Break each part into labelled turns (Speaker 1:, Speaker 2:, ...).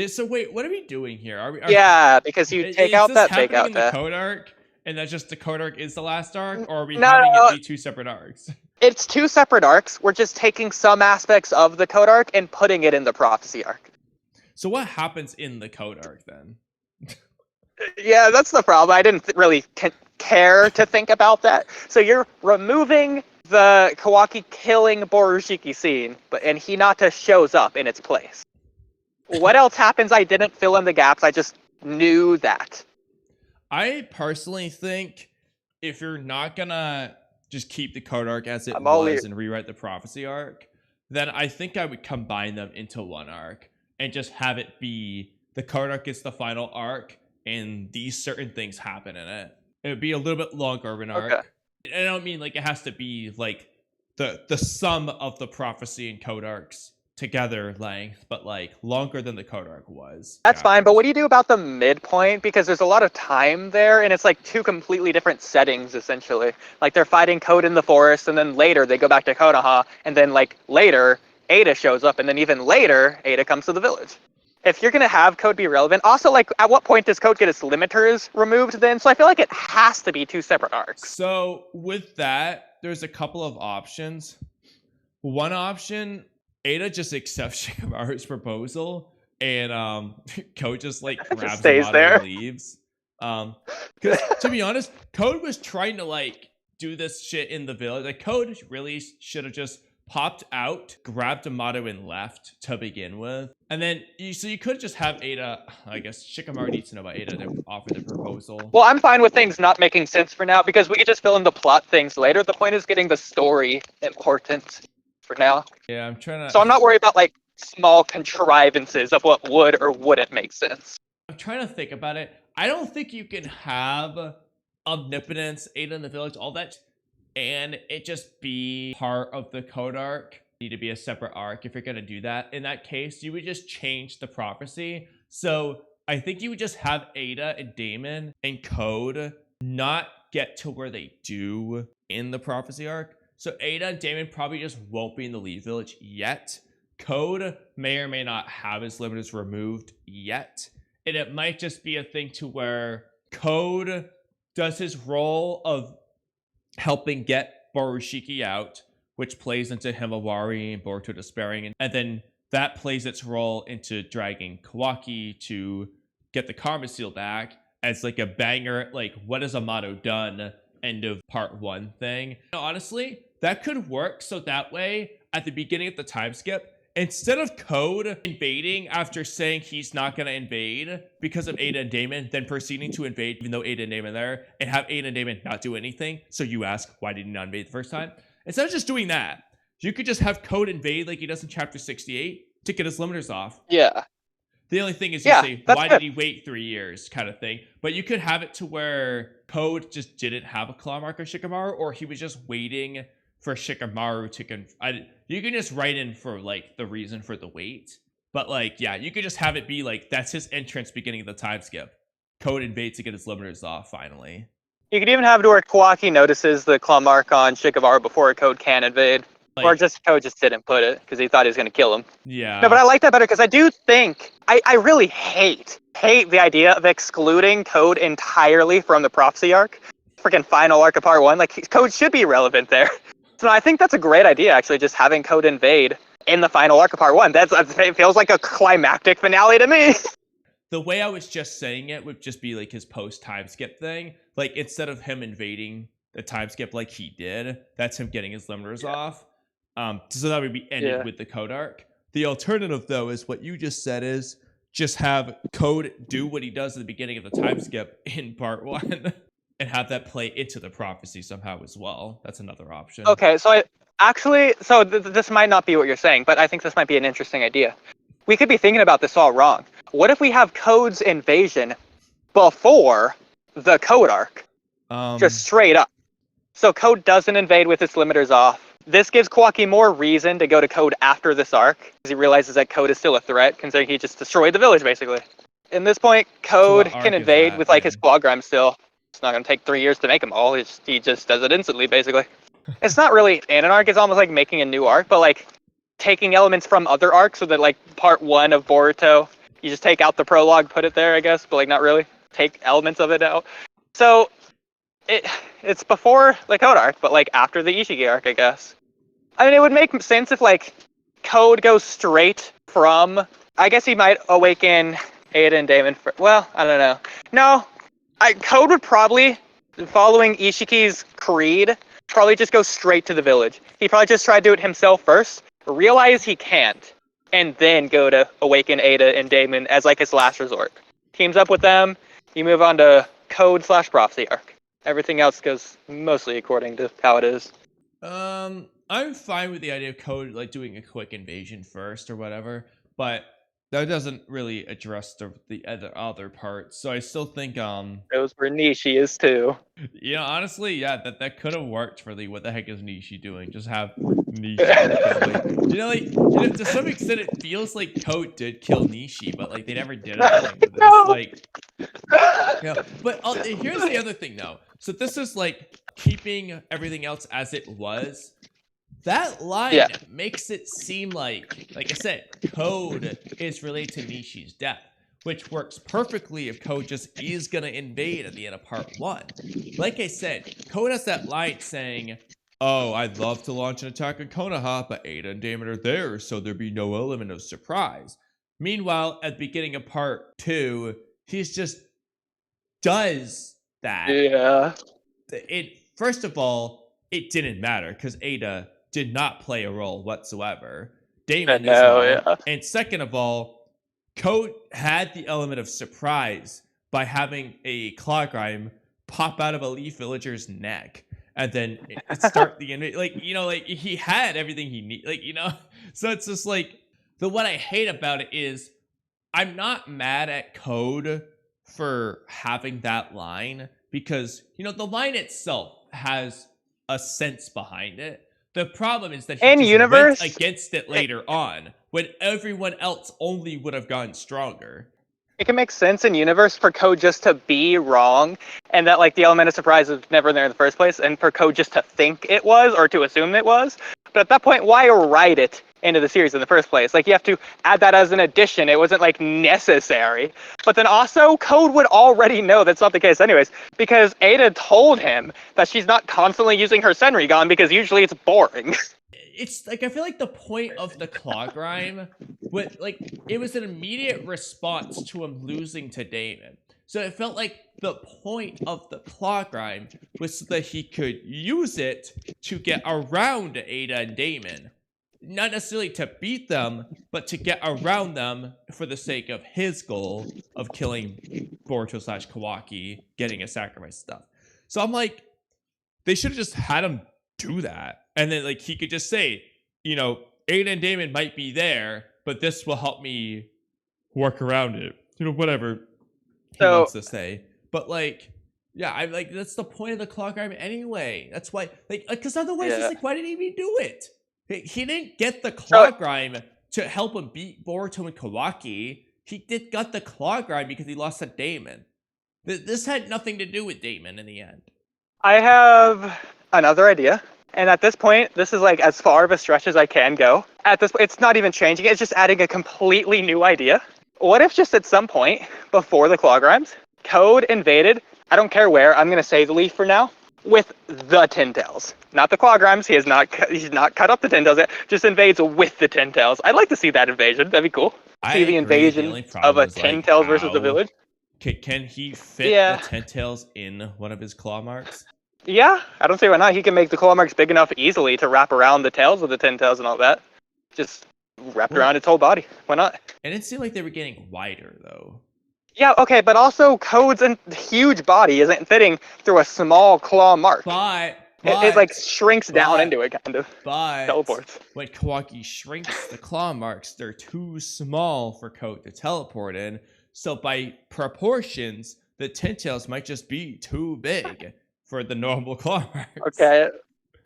Speaker 1: So wait, what are we doing here?
Speaker 2: Yeah, because you take out that, take out
Speaker 1: in the
Speaker 2: that.
Speaker 1: code arc, and that's just the code arc is the last arc, or are we
Speaker 2: No,
Speaker 1: having it be two separate arcs?
Speaker 2: It's two separate arcs. We're just taking some aspects of the code arc and putting it in the prophecy arc.
Speaker 1: So what happens in the code arc then?
Speaker 2: Yeah, that's the problem. I didn't really care to think about that. So you're removing the Kawaki killing Borushiki scene, and Hinata shows up in its place. What else happens? I didn't fill in the gaps. I just knew that.
Speaker 1: I personally think if you're not gonna just keep the code arc as it was and rewrite the prophecy arc, then I think I would combine them into one arc and just have it be the code arc is the final arc and these certain things happen in it. It would be a little bit longer of an arc. Okay. I don't mean like it has to be like the sum of the prophecy and code arcs together length, but like longer than the code arc was.
Speaker 2: That's fine, but what do you do about the midpoint? Because there's a lot of time there, and it's like two completely different settings, essentially. Like they're fighting Code in the forest, and then later they go back to Konoha, and then like later, Ada shows up, and then even later, Ada comes to the village. If you're going to have Code be relevant, also like at what point does Code get its limiters removed then? So I feel like it has to be two separate arcs.
Speaker 1: So with that, there's a couple of options. One option, Ada just accepts Shikamaru's proposal, and Code just like grabs him out and leaves. Because to be honest, Code was trying to like do this shit in the village. Like Code really should have just popped out, grabbed Amato and left to begin with. And then you could just have Ada, I guess Shikamaru needs to know about Ada to offer the proposal.
Speaker 2: Well, I'm fine with things not making sense for now because we could just fill in the plot things later. The point is getting the story important for now.
Speaker 1: Yeah, I'm trying to...
Speaker 2: So I'm not worried about like small contrivances of what would or wouldn't make sense.
Speaker 1: I'm trying to think about it. I don't think you can have omnipotence, Ada in the village, all that, and it just be part of the code arc. Need to be a separate arc if you're going to do that. In that case, you would just change the prophecy. So I think you would just have Ada and Damon and Code not get to where they do in the prophecy arc. So Ada and Damon probably just won't be in the Leaf Village yet. Code may or may not have his limiters removed yet. And it might just be a thing to where Code does his role of helping get Borushiki out, which plays into Himawari and Boruto despairing, and then that plays its role into dragging Kawaki to get the Karma Seal back as like a banger, like what has Amato done, end of part 1 thing. Honestly, that could work, so that way, at the beginning of the time skip, instead of Code invading after saying he's not going to invade because of Ada and Damon, then proceeding to invade even though Ada and Damon are there, and have Ada and Damon not do anything, so you ask, why did he not invade the first time? Instead of just doing that, you could just have Code invade like he does in Chapter 68 to get his limiters off.
Speaker 2: Yeah.
Speaker 1: The only thing is you say, why did he wait 3 years kind of thing? But you could have it to where Code just didn't have a claw marker Shikamaru, or he was just waiting for Shikamaru to you can just write in for like the reason for the wait. But like, yeah, you could just have it be like, that's his entrance beginning of the time skip. Code invades to get his limiters off finally.
Speaker 2: You could even have it where Kawaki notices the claw mark on Shikamaru before Code can invade. Like, or just Code just didn't put it because he thought he was going to kill him.
Speaker 1: Yeah.
Speaker 2: No, but I like that better because I do think, I really hate the idea of excluding Code entirely from the prophecy arc. Freaking final arc of part 1. Like, Code should be relevant there. So I think that's a great idea, actually, just having Code invade in the final arc of part 1. It feels like a climactic finale to me.
Speaker 1: The way I was just saying it would just be like his post-time skip thing. Like, instead of him invading the time skip like he did, that's him getting his limiters off. So that would be ended with the Code arc. The alternative, though, is what you just said is just have Code do what he does at the beginning of the time skip in part 1. And have that play into the prophecy somehow as well. That's another option.
Speaker 2: Okay, so this might not be what you're saying, but I think this might be an interesting idea. We could be thinking about this all wrong. What if we have Code's invasion before the Code arc? Just straight up. So Code doesn't invade with its limiters off. This gives Kawaki more reason to go to Code after this arc, because he realizes that Code is still a threat, considering he just destroyed the village, basically. In this point, Code can invade with like his claw grime still. It's not going to take 3 years to make them all. He just does it instantly, basically. It's not really in an arc. It's almost like making a new arc, but like taking elements from other arcs so that like part 1 of Boruto You just take out the prologue, put it there, I guess, but like not really. Take elements of it out. So it's before the Code arc, but like after the Ishiki arc, I guess. I mean, it would make sense if like Code goes straight from. I guess he might awaken Ada and Damon. Well, I don't know. No, Code would probably, following Ishiki's creed, probably just go straight to the village. He probably just try to do it himself first, realize he can't, and then go to awaken Ada and Damon as like his last resort. Teams up with them. You move on to Code/Prophecy arc. Everything else goes mostly according to how it is.
Speaker 1: I'm fine with the idea of Code like doing a quick invasion first or whatever, but that doesn't really address the other parts. So I still think
Speaker 2: Knows where Nishi is too.
Speaker 1: yeah, honestly, yeah, that could have worked for the what the heck is Nishi doing? Just have Nishi like, to some extent it feels like Code did kill Nishi, but like they never did anything with this.
Speaker 2: No.
Speaker 1: Like yeah, but here's the other thing though. So this is like keeping everything else as it was. That line makes it seem like I said, Code is related to Nishi's death, which works perfectly if Code just is gonna invade at the end of part 1. Like I said, Code has that line saying, "Oh, I'd love to launch an attack on Konoha, but Ada and Damon are there, so there'd be no element of surprise." Meanwhile, at the beginning of part 2, he's just does that.
Speaker 2: Yeah.
Speaker 1: First of all, it didn't matter because Ada did not play a role whatsoever. Damon is wrong. And second of all, Code had the element of surprise by having a Clawgrime pop out of a Leaf Villager's neck and then start the like he had everything he need, so it's just like what I hate about it is I'm not mad at Code for having that line because the line itself has a sense behind it. The problem is that he just went against it later on when everyone else only would have gotten stronger.
Speaker 2: It can make sense in universe for Code just to be wrong and that like the element of surprise was never there in the first place and for Code just to think it was or to assume it was. But at that point, why write it into the series in the first place? Like you have to add that as an addition. It wasn't like necessary. But then also Code would already know that's not the case anyways because Ada told him that she's not constantly using her Senrigan because usually it's boring.
Speaker 1: It's like I feel like the point of the Clawgrime it was an immediate response to him losing to Damon. So it felt like the point of the Clawgrime was so that he could use it to get around Ada and Damon. Not necessarily to beat them, but to get around them for the sake of his goal of killing Boruto/Kawaki, getting a sacrifice stuff. So I'm like, they should have just had him do that. And then like he could just say, Ada and Damon might be there, but this will help me work around it. Whatever he wants to say. But like, yeah, I'm like, that's the point of the Clawgrime anyway. That's why, because otherwise it's like, why did he even do it? He didn't get the Clawgrime to help him beat Boruto and Kawaki. He got the Clawgrime because he lost to Damon. This had nothing to do with Damon in the end.
Speaker 2: I have another idea. And at this point, this is like as far of a stretch as I can go. At this point, it's not even changing. It's just adding a completely new idea. What if just at some point before the Clawgrimes, Code invaded, I don't care where, I'm going to say the Leaf for now, with the Ten Tails. Not the Clawgrimes, he's not cut up the Ten Tails yet, just invades with the Ten Tails. I'd like to see that invasion, that'd be cool. See the invasion of a Ten Tails versus the village.
Speaker 1: Can he fit the Ten Tails in one of his claw marks?
Speaker 2: Yeah, I don't see why not. He can make the claw marks big enough easily to wrap around the tails of the Ten Tails and all that. Just wrapped around its whole body. Why not?
Speaker 1: And it seemed like they were getting wider, though.
Speaker 2: Yeah, okay, but also Code's huge body isn't fitting through a small claw mark.
Speaker 1: But
Speaker 2: it like shrinks down into it, kind of.
Speaker 1: But
Speaker 2: teleports.
Speaker 1: When Kawaki shrinks the claw marks, they're too small for Code to teleport in. So by proportions, the Ten Tails might just be too big for the normal claw marks.
Speaker 2: Okay.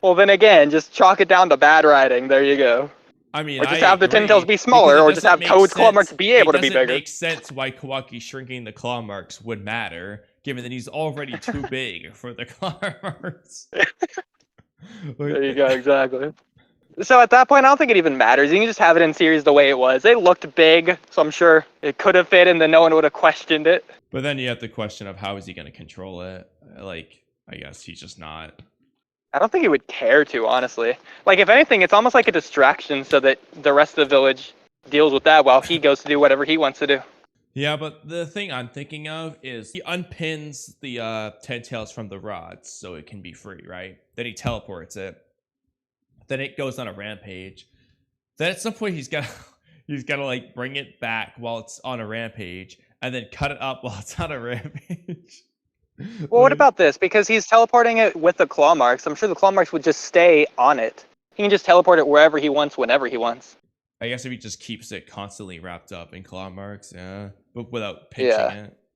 Speaker 2: Well, then again, just chalk it down to bad writing. There you go.
Speaker 1: I mean,
Speaker 2: or just have the Ten Tails be smaller, or just have Code's claw marks be able to be bigger.
Speaker 1: It doesn't make sense why Kawaki shrinking the claw marks would matter, given that he's already too big for the claw marks.
Speaker 2: There you go, exactly. So at that point, I don't think it even matters. You can just have it in series the way it was. It looked big, so I'm sure it could have fit, and then no one would have questioned it.
Speaker 1: But then you have the question of how is he going to control it? Like, I guess he's just not.
Speaker 2: I don't think he would care to, honestly. Like, if anything, it's almost like a distraction so that the rest of the village deals with that while he goes to do whatever he wants to do.
Speaker 1: Yeah, but the thing I'm thinking of is he unpins the 10 tails from the rods so it can be free, right? Then he teleports it. Then it goes on a rampage. Then at some point he's got to like bring it back while it's on a rampage and then cut it up while it's on a rampage.
Speaker 2: Well, what about this? Because he's teleporting it with the claw marks. I'm sure the claw marks would just stay on it. He can just teleport it wherever he wants, whenever he wants.
Speaker 1: I guess if he just keeps it constantly wrapped up in claw marks, yeah, but without pinching it.